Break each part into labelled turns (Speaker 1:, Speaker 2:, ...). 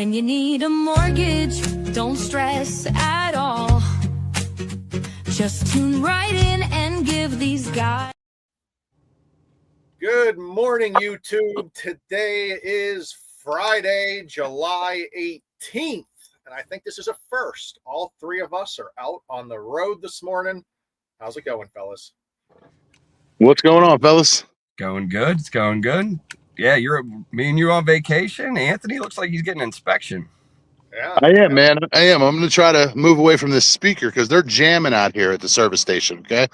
Speaker 1: When you need a mortgage, don't stress at all. Just tune right in and give these guys.
Speaker 2: Good morning, YouTube. Today is Friday, July 18th, and I think this is a first. All three of us are out on the road this morning. How's it going, fellas?
Speaker 3: What's going on, fellas?
Speaker 4: Going good. It's going good. Yeah, me and you on vacation. Anthony looks like he's getting an inspection.
Speaker 2: Yeah,
Speaker 3: I am, man. I am. I'm going to try to move away from this speaker because they're jamming out here at the service station. Okay.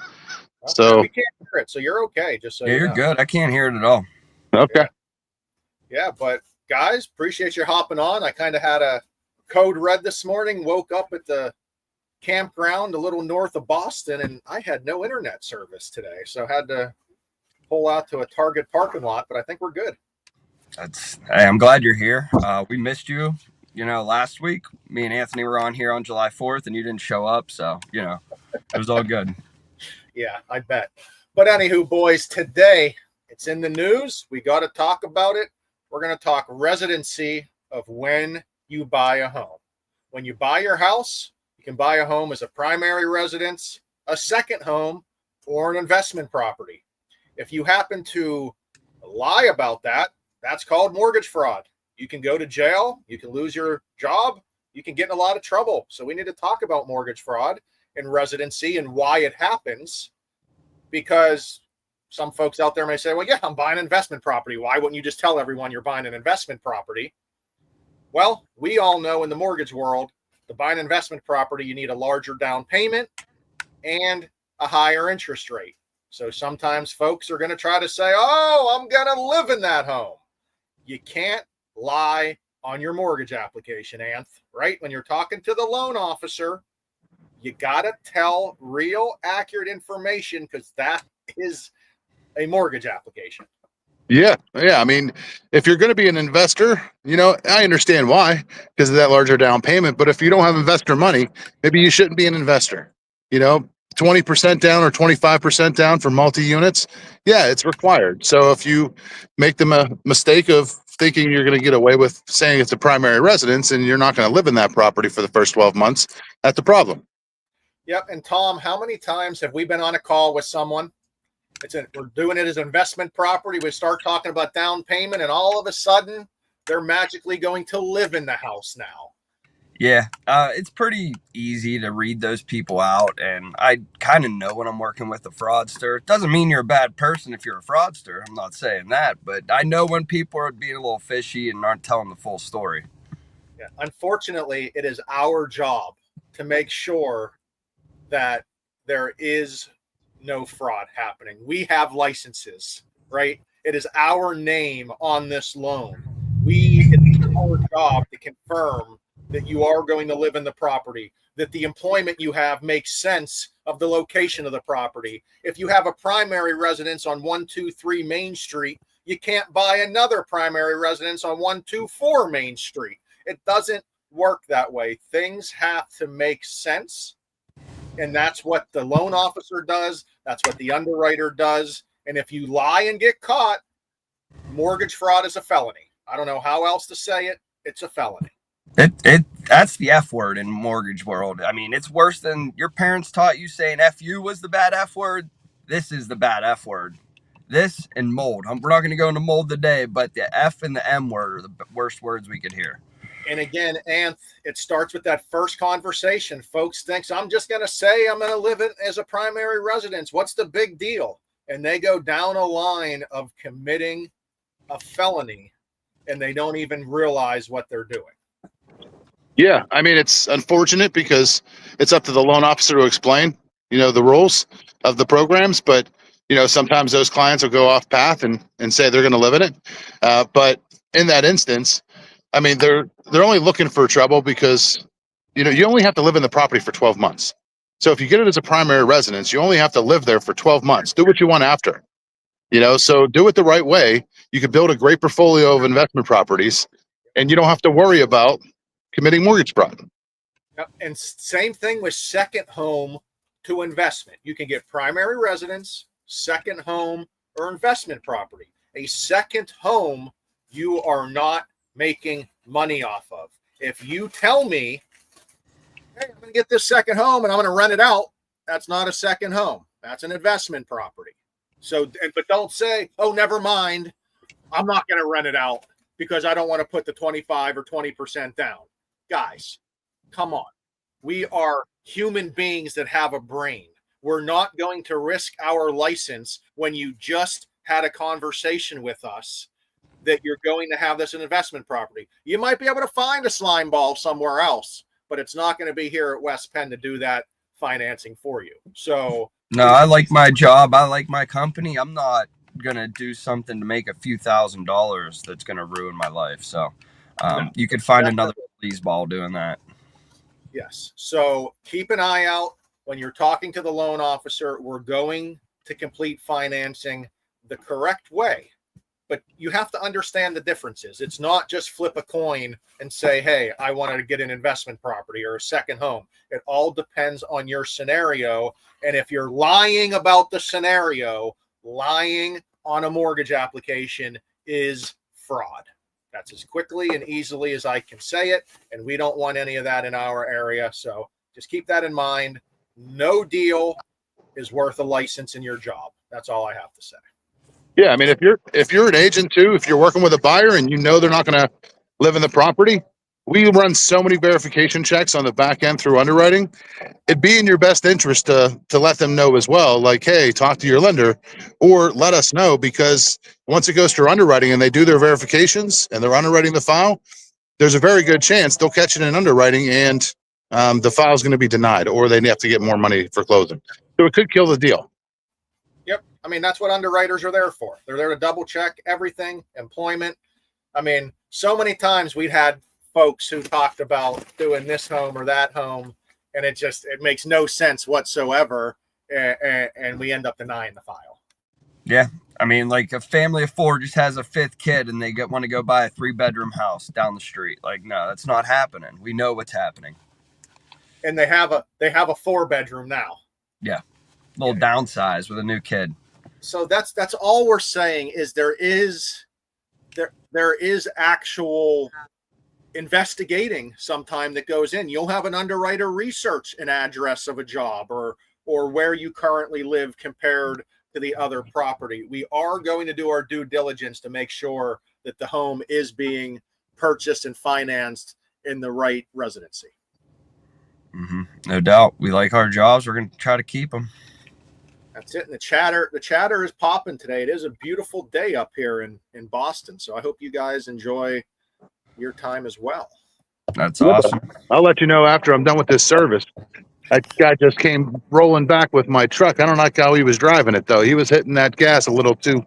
Speaker 3: So
Speaker 2: we can't hear it, so you're okay. Just so
Speaker 4: you're
Speaker 2: know.
Speaker 4: good. I can't hear it at all.
Speaker 3: Okay.
Speaker 2: Yeah, but guys, appreciate you hopping on. I kind of had a code red this morning. Woke up at the campground a little north of Boston, and I had no internet service today, so I had to pull out to a Target parking lot. But I think we're good.
Speaker 4: Hey, I'm glad you're here. We missed you. Last week, me and Anthony were on here on July 4th, and you didn't show up. So, it was all good.
Speaker 2: Yeah, I bet. But anywho, boys, today it's in the news. We got to talk about it. We're going to talk residency of when you buy a home. When you buy your house, you can buy a home as a primary residence, a second home, or an investment property. If you happen to lie about that, that's called mortgage fraud. You can go to jail. You can lose your job. You can get in a lot of trouble. So we need to talk about mortgage fraud and residency and why it happens, because some folks out there may say, well, yeah, I'm buying an investment property. Why wouldn't you just tell everyone you're buying an investment property? Well, we all know in the mortgage world, to buy an investment property, you need a larger down payment and a higher interest rate. So sometimes folks are going to try to say, oh, I'm going to live in that home. You can't lie on your mortgage application, Anth, right? When you're talking to the loan officer, you got to tell real accurate information, because that is a mortgage application.
Speaker 3: Yeah. I mean, if you're going to be an investor, I understand why, because of that larger down payment. But if you don't have investor money, maybe you shouldn't be an investor. 20% down or 25% down for multi-units. Yeah, it's required. So if you make the mistake of thinking you're going to get away with saying it's a primary residence and you're not going to live in that property for the first 12 months, that's a problem.
Speaker 2: Yep. And Tom, how many times have we been on a call with someone? We're doing it as investment property. We start talking about down payment, and all of a sudden they're magically going to live in the house now.
Speaker 4: Yeah, it's pretty easy to read those people out, and I kind of know when I'm working with a fraudster. It doesn't mean you're a bad person if you're a fraudster. I'm not saying that, but I know when people are being a little fishy and aren't telling the full story.
Speaker 2: Yeah. Unfortunately, it is our job to make sure that there is no fraud happening. We have licenses, right? It is our name on this loan. It's our job to confirm that you are going to live in the property, that the employment you have makes sense of the location of the property. If you have a primary residence on 123 Main Street, you can't buy another primary residence on 124 Main Street. It doesn't work that way. Things have to make sense. And that's what the loan officer does. That's what the underwriter does. And if you lie and get caught, mortgage fraud is a felony. I don't know how else to say it. It's a felony.
Speaker 4: That's the F word in mortgage world. I mean, it's worse than your parents taught you saying F you was the bad F word. This is the bad F word. This and mold. We're not going to go into mold today, but the F and the M word are the worst words we could hear.
Speaker 2: And again, Anth, it starts with that first conversation. Folks think, I'm just going to say I'm going to live it as a primary residence. What's the big deal? And they go down a line of committing a felony, and they don't even realize what they're doing.
Speaker 3: Yeah, I mean, it's unfortunate because it's up to the loan officer to explain, the rules of the programs. But, sometimes those clients will go off path and say they're going to live in it. But in that instance, I mean, they're only looking for trouble because, you only have to live in the property for 12 months. So if you get it as a primary residence, you only have to live there for 12 months. Do what you want after, so do it the right way. You could build a great portfolio of investment properties, and you don't have to worry about committing mortgage fraud.
Speaker 2: And same thing with second home to investment. You can get primary residence, second home, or investment property. A second home you are not making money off of. If you tell me, hey, I'm going to get this second home and I'm going to rent it out, that's not a second home. That's an investment property. So, but don't say, oh, never mind, I'm not going to rent it out because I don't want to put the 25 or 20% down. Guys, come on. We are human beings that have a brain. We're not going to risk our license when you just had a conversation with us that you're going to have this an investment property. You might be able to find a slime ball somewhere else, but it's not going to be here at West Penn to do that financing for you. So
Speaker 4: no, I like my job. I like my company. I'm not going to do something to make a few $1,000s that's going to ruin my life. So
Speaker 2: no,
Speaker 4: you could find another sleazeball doing that.
Speaker 2: Yes. So keep an eye out when you're talking to the loan officer. We're going to complete financing the correct way, but you have to understand the differences. It's not just flip a coin and say, hey, I wanted to get an investment property or a second home. It all depends on your scenario. And if you're lying about the scenario, lying on a mortgage application is fraud. That's as quickly and easily as I can say it. And we don't want any of that in our area. So just keep that in mind. No deal is worth a license in your job. That's all I have to say.
Speaker 3: Yeah, I mean, if you're an agent too, if you're working with a buyer and you know they're not going to live in the property, we run so many verification checks on the back end through underwriting. It'd be in your best interest to let them know as well, like, hey, talk to your lender, or let us know, because once it goes through underwriting and they do their verifications and they're underwriting the file, there's a very good chance they'll catch it in underwriting and the file is going to be denied, or they have to get more money for closing. So it could kill the deal.
Speaker 2: Yep. I mean, that's what underwriters are there for. They're there to double check everything, employment. I mean, so many times we've had folks who talked about doing this home or that home, and it makes no sense whatsoever. And we end up denying the file.
Speaker 4: Yeah. I mean, like a family of 4 just has a 5th kid and they want to go buy a 3-bedroom house down the street. Like, no, that's not happening. We know what's happening.
Speaker 2: And they have a 4-bedroom now.
Speaker 4: Yeah. A little downsize with a new kid.
Speaker 2: So that's all we're saying is there is actual investigating sometime that goes in. You'll have an underwriter research an address of a job or where you currently live compared to the other property. We are going to do our due diligence to make sure that the home is being purchased and financed in the right residency.
Speaker 4: Mm-hmm. No doubt. We like our jobs. We're going to try to keep them.
Speaker 2: That's it. And the chatter is popping today. It is a beautiful day up here in Boston. So I hope you guys enjoy your time as well.
Speaker 4: That's awesome.
Speaker 3: I'll let you know after I'm done with this service. That guy just came rolling back with my truck. I don't like how he was driving it though. He was hitting that gas a little too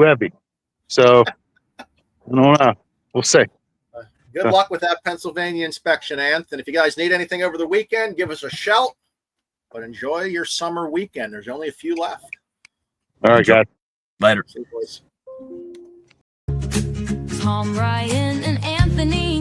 Speaker 3: heavy. So I don't know. We'll see.
Speaker 2: Good luck with that Pennsylvania inspection, Anth. And if you guys need anything over the weekend, give us a shout. But enjoy your summer weekend. There's only a few left.
Speaker 3: All right, guys.
Speaker 4: Later.
Speaker 2: See you, boys.
Speaker 1: Tom, Ryan, and Anthony.